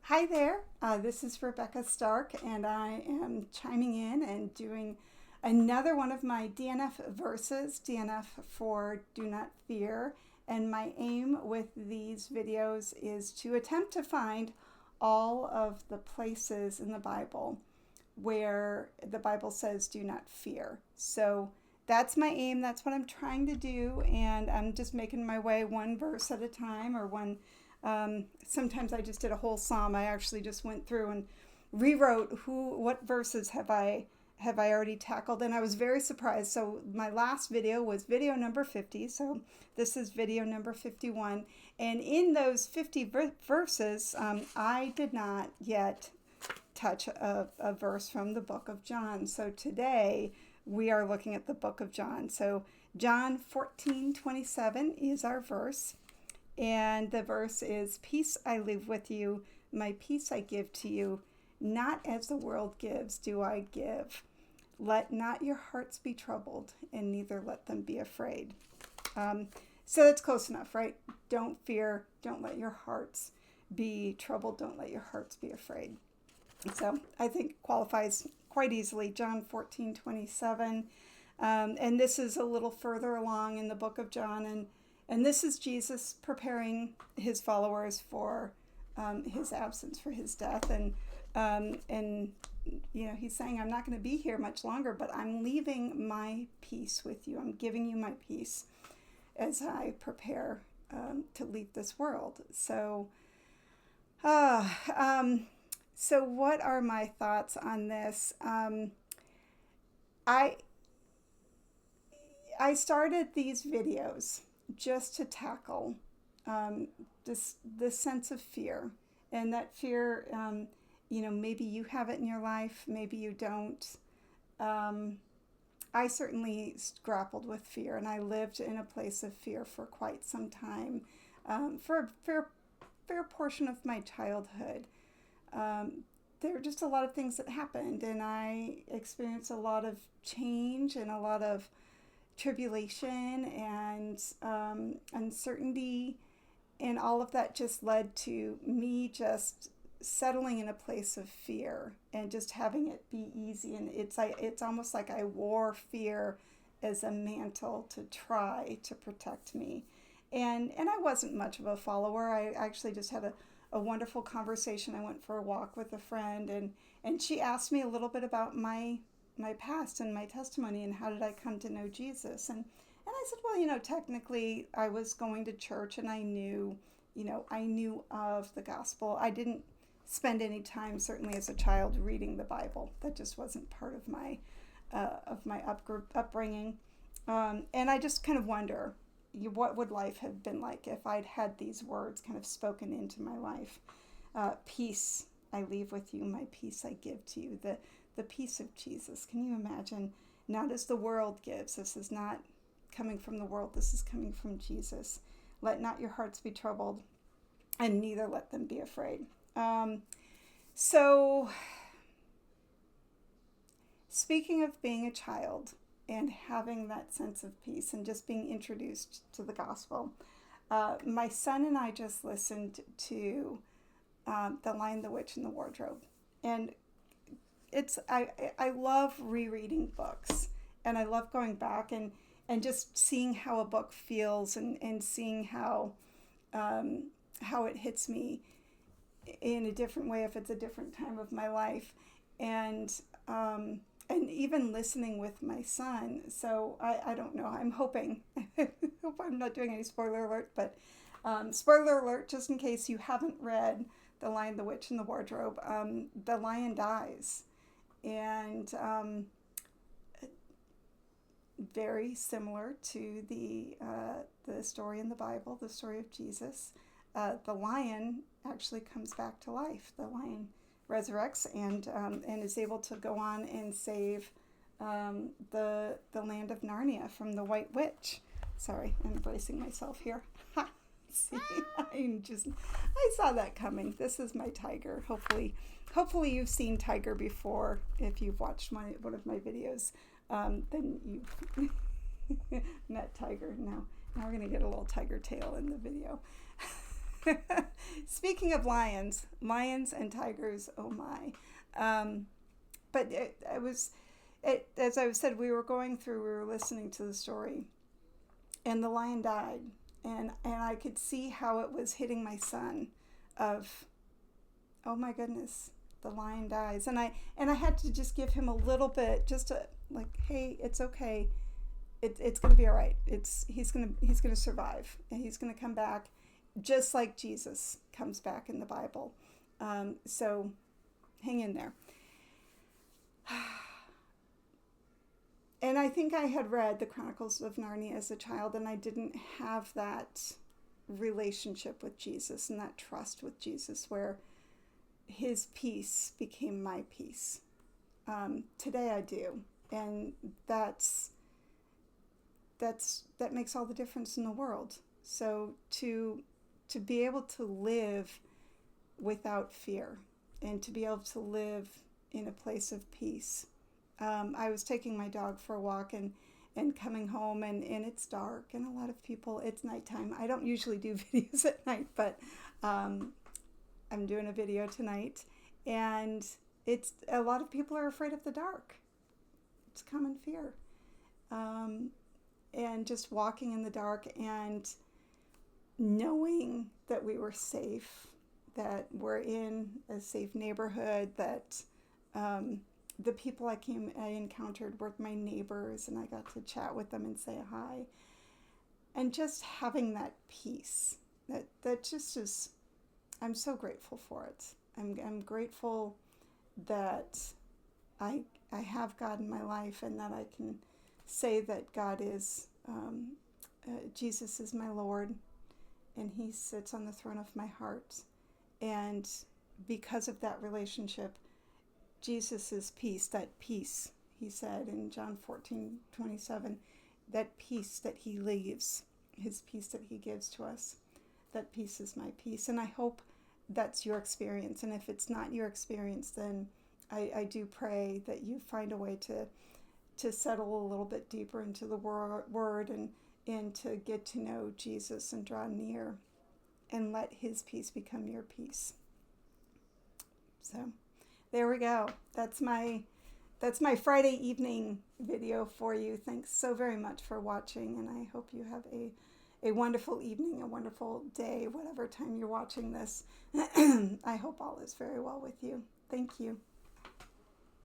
Hi there, this is Rebecca Stark, and I am chiming in and doing another one of my DNF verses, DNF for Do Not Fear. And my aim with these videos is to attempt to find all of the places in the Bible where the Bible says do not fear. So that's my aim, that's what I'm trying to do, and I'm just making my way one verse at a time or one sometimes I just did a whole psalm. I actually just went through and rewrote what verses have I already tackled, and I was very surprised. So my last video was video number 50. So this is video number 51, and in those 50 verses, I did not yet touch a verse from the book of John. So today we are looking at the book of John. So John 14:27 is our verse. And the verse is, "Peace I leave with you, my peace I give to you. Not as the world gives do I give. Let not your hearts be troubled, and neither let them be afraid." So that's close enough, right? Don't fear. Don't let your hearts be troubled. Don't let your hearts be afraid. So I think qualifies quite easily. John 14:27. And this is a little further along in the book of John, and this is Jesus preparing his followers for his absence, for his death. And you know, he's saying, I'm not going to be here much longer, but I'm leaving my peace with you. I'm giving you my peace as I prepare to leave this world. So, so what are my thoughts on this? I started these videos just to tackle this sense of fear, and that fear, you know, maybe you have it in your life, maybe you don't. I certainly grappled with fear, and I lived in a place of fear for quite some time, for a fair portion of my childhood. There were just a lot of things that happened, and I experienced a lot of change and a lot of tribulation and uncertainty, and all of that just led to me just settling in a place of fear and just having it be easy. And it's almost like I wore fear as a mantle to try to protect me, and I wasn't much of a follower. I actually just had a wonderful conversation. I went for a walk with a friend, and she asked me a little bit about my past and my testimony and how did I come to know Jesus. And I said, well, you know, technically I was going to church, and I knew of the gospel. I didn't spend any time, certainly as a child, reading the Bible. That just wasn't part of my upbringing. And I just kind of wonder, what would life have been like if I'd had these words kind of spoken into my life? Peace I leave with you, my peace I give to you. The peace of Jesus. Can you imagine? Not as the world gives. This is not coming from the world. This is coming from Jesus. Let not your hearts be troubled, and neither let them be afraid. So, speaking of being a child and having that sense of peace and just being introduced to the gospel, my son and I just listened to The Lion, the Witch, and the Wardrobe. And I love rereading books, and I love going back and just seeing how a book feels, and seeing how it hits me in a different way if it's a different time of my life, and even listening with my son. So I don't know. I'm hoping. I hope I'm not doing any spoiler alert, but spoiler alert, just in case you haven't read The Lion, the Witch, and the Wardrobe. The lion dies. And very similar to the story in the Bible, the story of Jesus, the lion actually comes back to life. The lion resurrects and is able to go on and save the land of Narnia from the White Witch. Sorry, I'm bracing myself here. See, I saw that coming. This is my tiger. Hopefully you've seen Tiger before. If you've watched one of my videos, then you've met Tiger. Now we're going to get a little tiger tail in the video. Speaking of lions and tigers, oh my. But as I said, we were listening to the story, and the lion died, and I could see how it was hitting my son, of, oh my goodness, the lion dies, and I had to just give him a little bit, just to, like, hey, it's okay, it's gonna be all right. He's gonna survive, and he's gonna come back, just like Jesus comes back in the Bible. So hang in there. And I think I had read the Chronicles of Narnia as a child, and I didn't have that relationship with Jesus and that trust with Jesus where his peace became my peace. Today I do, and that makes all the difference in the world. So to be able to live without fear, and to be able to live in a place of peace. I was taking my dog for a walk and coming home, and it's dark, and a lot of people, it's nighttime. I don't usually do videos at night, but I'm doing a video tonight, and it's a lot of people are afraid of the dark. It's common fear. And just walking in the dark and knowing that we were safe, that we're in a safe neighborhood, that the people I encountered were my neighbors, and I got to chat with them and say hi. And just having that peace, that just is, I'm so grateful for it. I'm grateful that I have God in my life, and that I can say that God is, Jesus is my Lord, and he sits on the throne of my heart. And because of that relationship, Jesus' peace, that peace, he said in John 14:27, that peace that he leaves, his peace that he gives to us, that peace is my peace. And I hope that's your experience. And if it's not your experience, then I do pray that you find a way to settle a little bit deeper into the word, and to get to know Jesus and draw near, and let his peace become your peace. So there we go. That's my Friday evening video for you. Thanks so very much for watching, and I hope you have a wonderful evening, a wonderful day, whatever time you're watching this. I hope all is very well with you. Thank you.